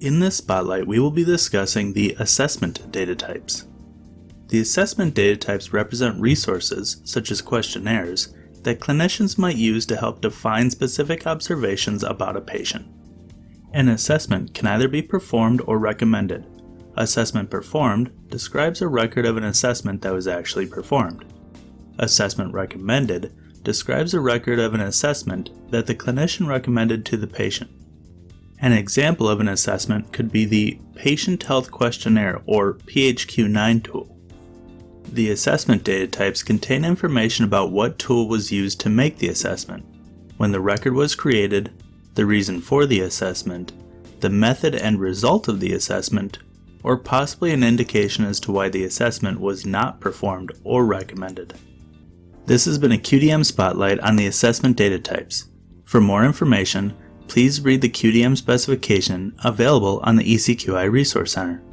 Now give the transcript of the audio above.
In this spotlight, we will be discussing the assessment data types. The assessment data types represent resources, such as questionnaires, that clinicians might use to help define specific observations about a patient. An assessment can either be performed or recommended. Assessment performed describes a record of an assessment that was actually performed. Assessment recommended describes a record of an assessment that the clinician recommended to the patient. An example of an assessment could be the Patient Health Questionnaire or PHQ-9 tool. The assessment data types contain information about what tool was used to make the assessment, when the record was created, the reason for the assessment, the method and result of the assessment, or possibly an indication as to why the assessment was not performed or recommended. This has been a QDM Spotlight on the assessment data types. For more information, please read the QDM specification available on the ECQI Resource Center.